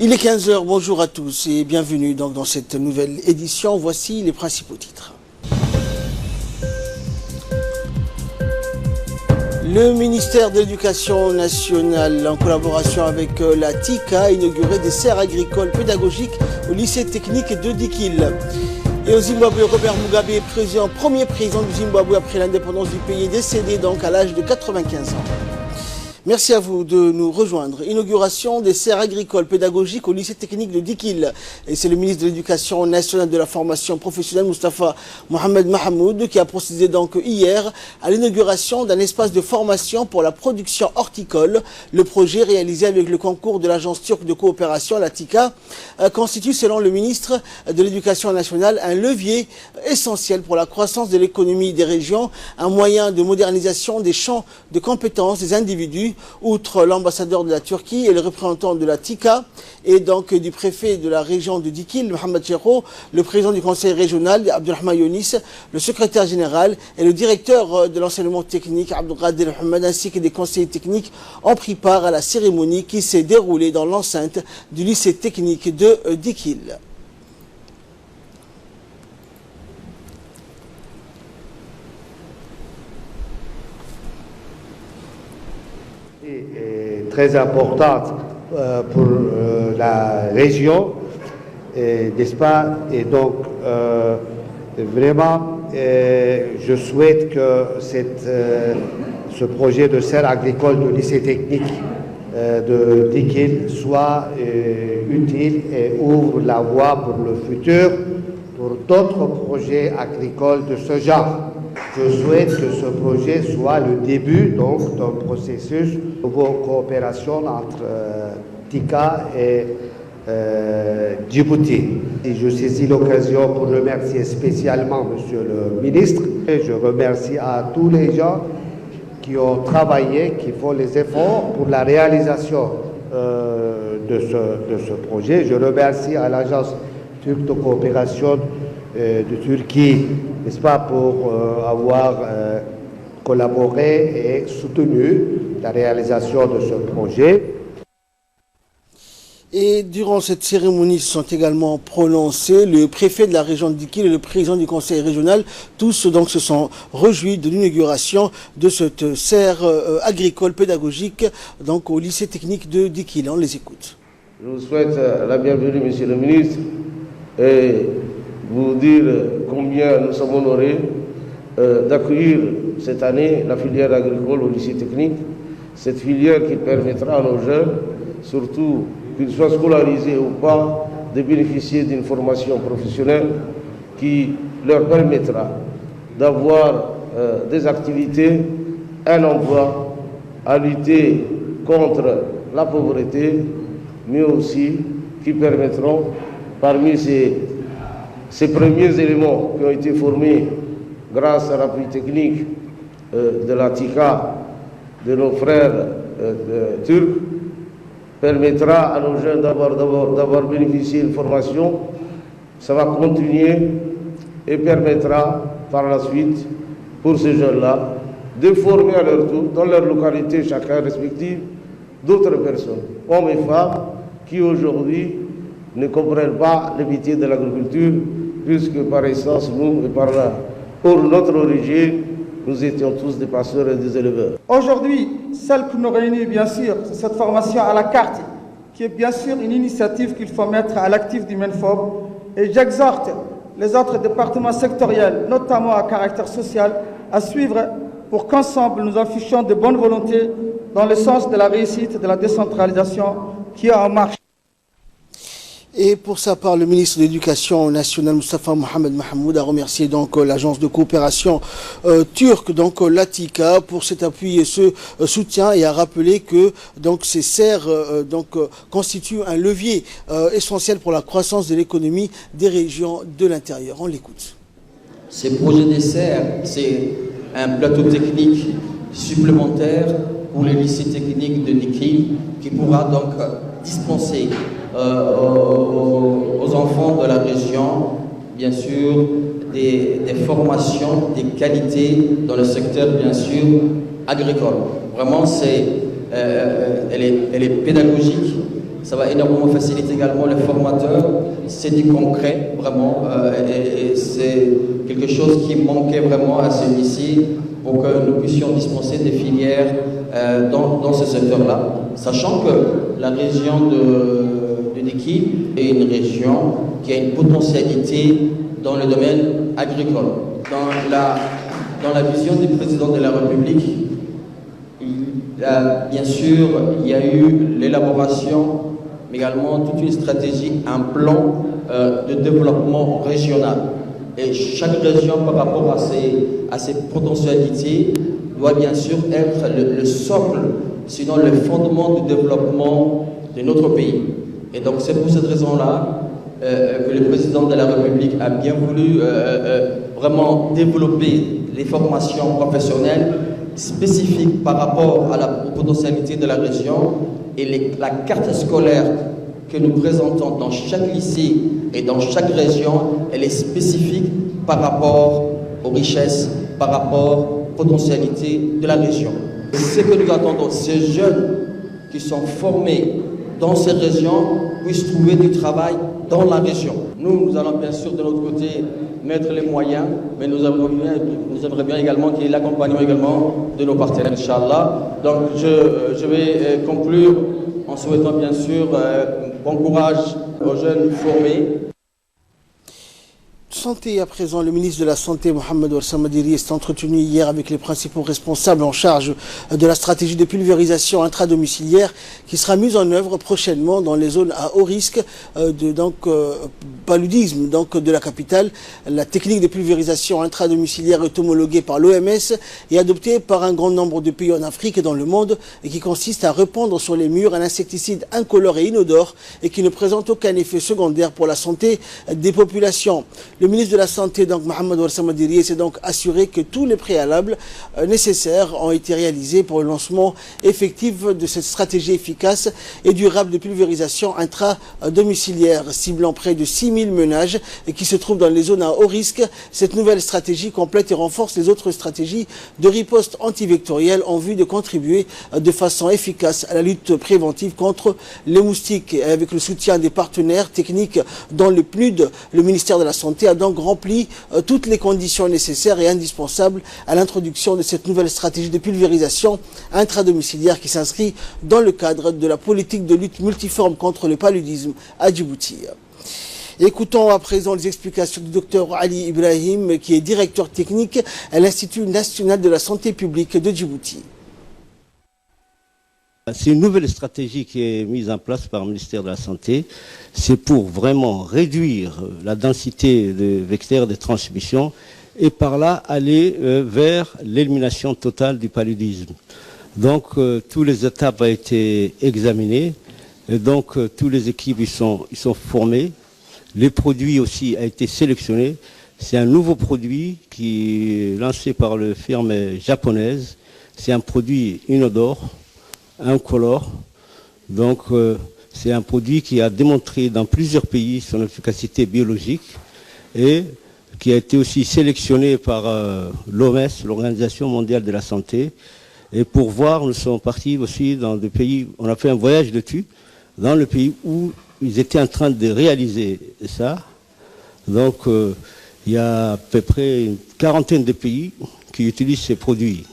Il est 15 h, bonjour à tous et bienvenue donc dans cette nouvelle édition. Voici les principaux titres. Le ministère de l'Éducation nationale, en collaboration avec la TICA, a inauguré des serres agricoles pédagogiques au lycée technique de Dikil. Et au Zimbabwe, Robert Mugabe est premier président du Zimbabwe après l'indépendance du pays, décédé donc à l'âge de 95 ans. Merci à vous de nous rejoindre. Inauguration des serres agricoles pédagogiques au lycée technique de Dikil. Et c'est le ministre de l'Éducation nationale de la formation professionnelle, Moustapha Mohamed Mahamoud, qui a procédé donc hier à l'inauguration d'un espace de formation pour la production horticole. Le projet, réalisé avec le concours de l'agence turque de coopération, la TICA, constitue, selon le ministre de l'Éducation nationale, un levier essentiel pour la croissance de l'économie des régions, un moyen de modernisation des champs de compétences des individus. Outre l'ambassadeur de la Turquie et le représentant de la TICA et donc du préfet de la région de Dikil, Mohamed Chero, le président du conseil régional, Abdelrahman Younis, le secrétaire général et le directeur de l'enseignement technique, Abdelkader Mohamed, ainsi que des conseillers techniques ont pris part à la cérémonie qui s'est déroulée dans l'enceinte du lycée technique de Dikil. Très importante pour la région, n'est-ce pas? Et donc, vraiment, je souhaite que ce projet de serre agricole du lycée technique de Dikil soit utile et ouvre la voie pour le futur, pour d'autres projets agricoles de ce genre. Je souhaite que ce projet soit le début donc d'un processus de coopération entre TICA et Djibouti. Et je saisis l'occasion pour remercier spécialement Monsieur le ministre. Et je remercie à tous les gens qui ont travaillé, qui font les efforts pour la réalisation de ce projet. Je remercie à l'agence turque de coopération de Turquie, n'est-ce pas, pour avoir collaboré et soutenu la réalisation de ce projet. Et durant cette cérémonie se sont également prononcés le préfet de la région de Dikil et le président du conseil régional. Tous donc se sont réjouis de l'inauguration de cette serre agricole pédagogique donc au lycée technique de Dikil. On les écoute. Je vous souhaite la bienvenue, monsieur le ministre, et vous dire combien nous sommes honorés d'accueillir cette année la filière agricole au lycée technique. Cette filière qui permettra à nos jeunes, surtout qu'ils soient scolarisés ou pas, de bénéficier d'une formation professionnelle qui leur permettra d'avoir des activités, un emploi, à lutter contre la pauvreté, mais aussi qui permettront, parmi ces premiers éléments qui ont été formés grâce à l'appui technique de la TICA, de nos frères turcs, permettra à nos jeunes d'avoir bénéficié d'une formation. Ça va continuer et permettra par la suite pour ces jeunes-là de former à leur tour, dans leur localité chacun respective, d'autres personnes, hommes et femmes, qui aujourd'hui ne comprennent pas le métier de l'agriculture, puisque par essence, nous, et pour notre origine, nous étions tous des pasteurs et des éleveurs. Aujourd'hui, celle qui nous réunit, bien sûr, c'est cette formation à la carte, qui est bien sûr une initiative qu'il faut mettre à l'actif du MENFOB. Et j'exhorte les autres départements sectoriels, notamment à caractère social, à suivre pour qu'ensemble nous affichions de bonne volonté dans le sens de la réussite de la décentralisation qui est en marche. Et pour sa part, le ministre de l'Éducation nationale, Moustapha Mohamed Mahamoud, a remercié donc l'agence de coopération turque, donc la TICA, pour cet appui et ce soutien, et a rappelé que donc ces serres constituent un levier essentiel pour la croissance de l'économie des régions de l'intérieur. On l'écoute. Ces projets des serres, c'est un plateau technique supplémentaire pour les lycées techniques de Dikil qui pourra donc dispenser aux enfants de la région, bien sûr, des formations, des qualités dans le secteur, bien sûr, agricole. Vraiment, elle est pédagogique, Ça va énormément faciliter également les formateurs. C'est du concret, vraiment. Et c'est quelque chose qui manquait vraiment à celui-ci pour que nous puissions dispenser des filières dans ce secteur-là. Sachant que la région de Dikil est une région qui a une potentialité dans le domaine agricole. Dans la vision du président de la République, bien sûr, il y a eu l'élaboration, mais également toute une stratégie, un plan de développement régional. Et chaque région, par rapport à ses potentialités, doit bien sûr être le socle, sinon le fondement du développement de notre pays. Et donc c'est pour cette raison-là que le président de la République a bien voulu vraiment développer les formations professionnelles spécifiques par rapport aux potentialités de la région, et la carte scolaire que nous présentons dans chaque lycée et dans chaque région, elle est spécifique par rapport aux richesses, par rapport aux potentialités de la région. Ce que nous attendons, ces jeunes qui sont formés dans ces régions puissent trouver du travail dans la région. Nous allons bien sûr de notre côté mettre les moyens, mais nous aimerions bien également qu'il y ait l'accompagnement également de nos partenaires, Inch'Allah. Donc je vais conclure en souhaitant bien sûr bon courage aux jeunes formés. Santé à présent, le ministre de la Santé, Mohamed Ouassama Dirie, s'est entretenu hier avec les principaux responsables en charge de la stratégie de pulvérisation intradomiciliaire qui sera mise en œuvre prochainement dans les zones à haut risque de paludisme de la capitale. La technique de pulvérisation intradomiciliaire est homologuée par l'OMS et adoptée par un grand nombre de pays en Afrique et dans le monde, et qui consiste à répandre sur les murs un insecticide incolore et inodore et qui ne présente aucun effet secondaire pour la santé des populations. Le ministre de la Santé, Mohamed Ouassama Dirie, s'est donc assuré que tous les préalables nécessaires ont été réalisés pour le lancement effectif de cette stratégie efficace et durable de pulvérisation intra-domiciliaire, ciblant près de 6000 ménages et qui se trouvent dans les zones à haut risque. Cette nouvelle stratégie complète et renforce les autres stratégies de riposte antivectorielle en vue de contribuer de façon efficace à la lutte préventive contre les moustiques. Et avec le soutien des partenaires techniques dont le PNUD, le ministère de la Santé a donc rempli toutes les conditions nécessaires et indispensables à l'introduction de cette nouvelle stratégie de pulvérisation intradomiciliaire qui s'inscrit dans le cadre de la politique de lutte multiforme contre le paludisme à Djibouti. Écoutons à présent les explications du Dr Ali Ibrahim, qui est directeur technique à l'Institut national de la santé publique de Djibouti. C'est une nouvelle stratégie qui est mise en place par le ministère de la Santé. C'est pour vraiment réduire la densité de vecteurs de transmission et par là aller vers l'élimination totale du paludisme. Donc, toutes les étapes ont été examinées. Et donc, toutes les équipes ils sont formées. Les produits aussi ont été sélectionnés. C'est un nouveau produit qui est lancé par la firme japonaise. C'est un produit inodore, incolore. Donc, c'est un produit qui a démontré dans plusieurs pays son efficacité biologique et qui a été aussi sélectionné par l'OMS, l'Organisation mondiale de la santé. Et pour voir, nous sommes partis aussi dans des pays, on a fait un voyage dessus, dans le pays où ils étaient en train de réaliser ça. Donc, il y a à peu près une quarantaine de pays qui utilisent ces produits.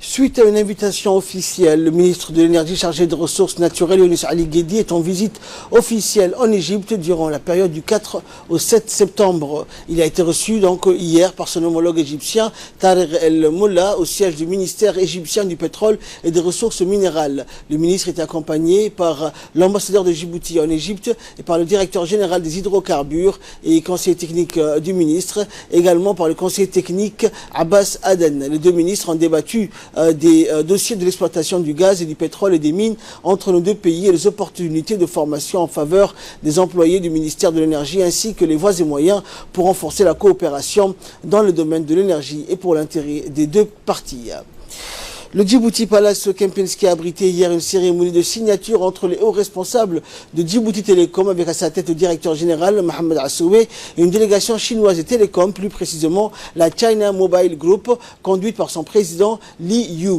Suite à une invitation officielle, le ministre de l'Énergie chargé des ressources naturelles, Younis Ali Guedi, est en visite officielle en Égypte durant la période du 4 au 7 septembre. Il a été reçu donc hier par son homologue égyptien, Tariq El Molla, au siège du ministère égyptien du pétrole et des ressources minérales. Le ministre est accompagné par l'ambassadeur de Djibouti en Égypte et par le directeur général des hydrocarbures et conseiller technique du ministre, également par le conseiller technique Abbas Aden. Les deux ministres ont débattu des dossiers de l'exploitation du gaz et du pétrole et des mines entre nos deux pays et les opportunités de formation en faveur des employés du ministère de l'Énergie ainsi que les voies et moyens pour renforcer la coopération dans le domaine de l'énergie et pour l'intérêt des deux parties. Le Djibouti Palace Kempinski a abrité hier une cérémonie de signature entre les hauts responsables de Djibouti Telecom avec à sa tête le directeur général Mohamed Assoué et une délégation chinoise de Télécom, plus précisément la China Mobile Group, conduite par son président Li Yu.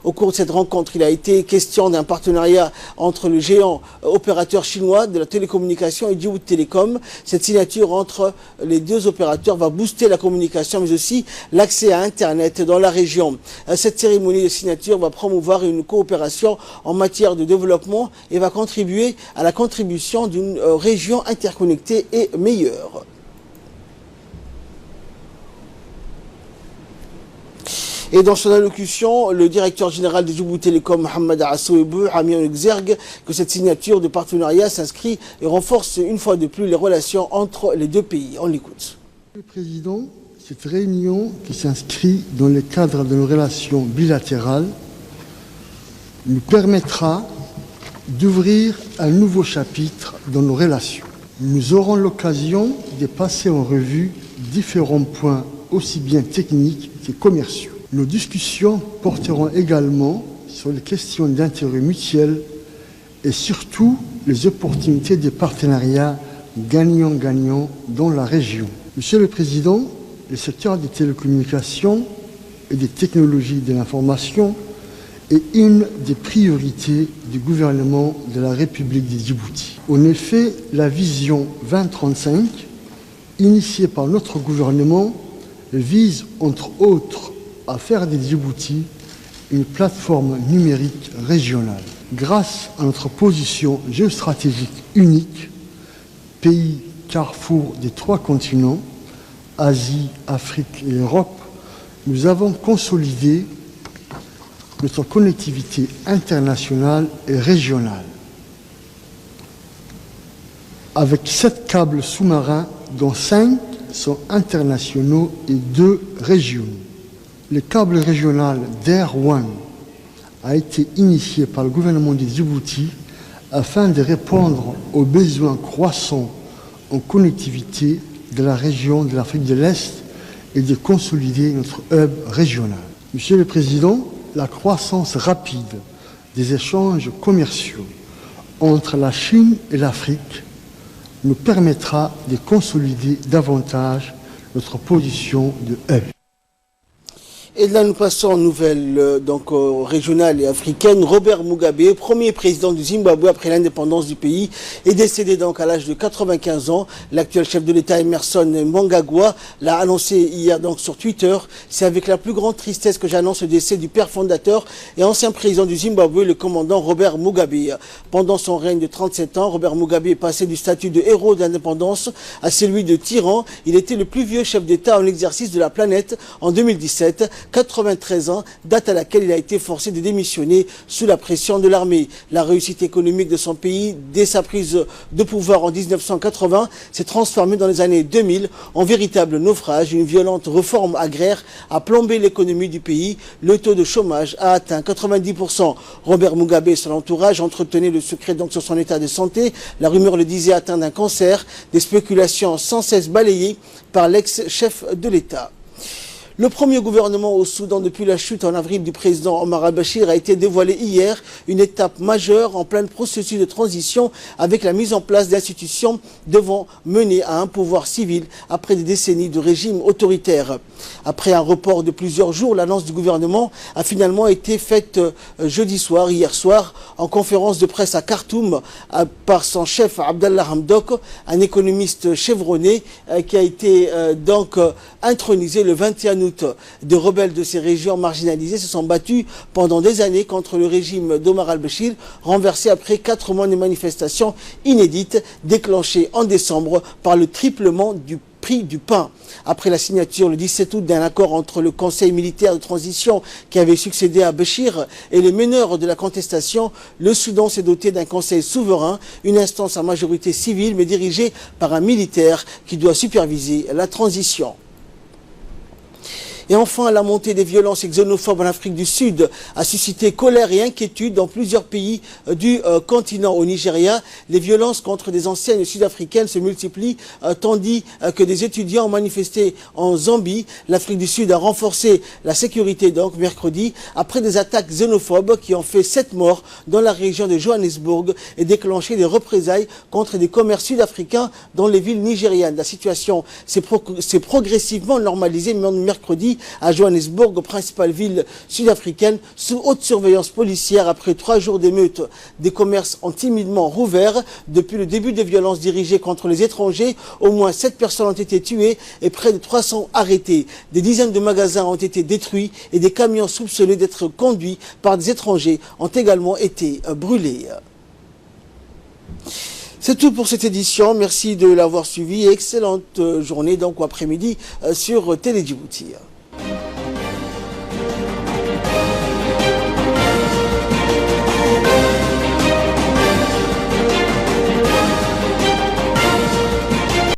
Au cours de cette rencontre, il a été question d'un partenariat entre le géant opérateur chinois de la télécommunication et Djibouti Telecom. Cette signature entre les deux opérateurs va booster la communication mais aussi l'accès à Internet dans la région. Cette cérémonie de signature va promouvoir une coopération en matière de développement et va contribuer à la contribution d'une région interconnectée et meilleure. Et dans son allocution, le directeur général de Djibouti Telecom, Mohamed Assoué, a mis en exergue que cette signature de partenariat s'inscrit et renforce une fois de plus les relations entre les deux pays. On l'écoute. Monsieur le Président, cette réunion qui s'inscrit dans le cadre de nos relations bilatérales nous permettra d'ouvrir un nouveau chapitre dans nos relations. Nous aurons l'occasion de passer en revue différents points aussi bien techniques que commerciaux. Nos discussions porteront également sur les questions d'intérêt mutuel et surtout les opportunités de partenariats gagnant-gagnant dans la région. Monsieur le Président, le secteur des télécommunications et des technologies de l'information est une des priorités du gouvernement de la République de Djibouti. En effet, la vision 2035, initiée par notre gouvernement, vise entre autres à faire de Djibouti une plateforme numérique régionale. Grâce à notre position géostratégique unique, pays carrefour des 3 continents, Asie, Afrique et Europe, nous avons consolidé notre connectivité internationale et régionale. Avec 7 câbles sous-marins, dont 5 sont internationaux et 2 régionaux. Le câble régional d'Air One a été initié par le gouvernement de Djibouti afin de répondre aux besoins croissants en connectivité de la région de l'Afrique de l'Est et de consolider notre hub régional. Monsieur le Président, la croissance rapide des échanges commerciaux entre la Chine et l'Afrique nous permettra de consolider davantage notre position de hub. Et là, nous passons aux nouvelles régionales et africaines. Robert Mugabe, premier président du Zimbabwe après l'indépendance du pays, est décédé donc à l'âge de 95 ans. L'actuel chef de l'État, Emmerson Mnangagwa, l'a annoncé hier donc sur Twitter. C'est avec la plus grande tristesse que j'annonce le décès du père fondateur et ancien président du Zimbabwe, le commandant Robert Mugabe. Pendant son règne de 37 ans, Robert Mugabe est passé du statut de héros d'indépendance à celui de tyran. Il était le plus vieux chef d'État en exercice de la planète en 2017. 93 ans, date à laquelle il a été forcé de démissionner sous la pression de l'armée. La réussite économique de son pays, dès sa prise de pouvoir en 1980, s'est transformée dans les années 2000 en véritable naufrage. Une violente réforme agraire a plombé l'économie du pays. Le taux de chômage a atteint 90%. Robert Mugabe et son entourage entretenaient le secret donc sur son état de santé. La rumeur le disait atteint d'un cancer. Des spéculations sans cesse balayées par l'ex-chef de l'État. Le premier gouvernement au Soudan depuis la chute en avril du président Omar al-Bashir a été dévoilé hier, une étape majeure en plein processus de transition avec la mise en place d'institutions devant mener à un pouvoir civil après des décennies de régime autoritaire. Après un report de plusieurs jours, l'annonce du gouvernement a finalement été faite hier soir, en conférence de presse à Khartoum par son chef Abdallah Hamdok, un économiste chevronné qui a été intronisé le 21 août. Des rebelles de ces régions marginalisées se sont battus pendant des années contre le régime d'Omar al-Bashir, renversé après 4 mois de manifestations inédites déclenchées en décembre par le triplement du prix du pain. Après la signature le 17 août d'un accord entre le Conseil militaire de transition qui avait succédé à Bashir et les meneurs de la contestation, le Soudan s'est doté d'un conseil souverain, une instance à majorité civile mais dirigée par un militaire qui doit superviser la transition. Et enfin, la montée des violences xénophobes en Afrique du Sud a suscité colère et inquiétude dans plusieurs pays du continent. Au Nigeria, les violences contre des anciennes sud-africaines se multiplient, tandis que des étudiants ont manifesté en Zambie. L'Afrique du Sud a renforcé la sécurité donc mercredi après des attaques xénophobes qui ont fait 7 morts dans la région de Johannesburg et déclenché des représailles contre des commerces sud-africains dans les villes nigérianes. La situation s'est progressivement normalisée mercredi à Johannesburg, principale ville sud-africaine, sous haute surveillance policière après 3 jours d'émeutes. Des commerces ont timidement rouvert. Depuis le début des violences dirigées contre les étrangers, au moins 7 personnes ont été tuées et près de 300 arrêtés. Des dizaines de magasins ont été détruits et des camions soupçonnés d'être conduits par des étrangers ont également été brûlés. C'est tout pour cette édition. Merci de l'avoir suivi. Excellente journée donc ou après-midi sur Télé Djibouti.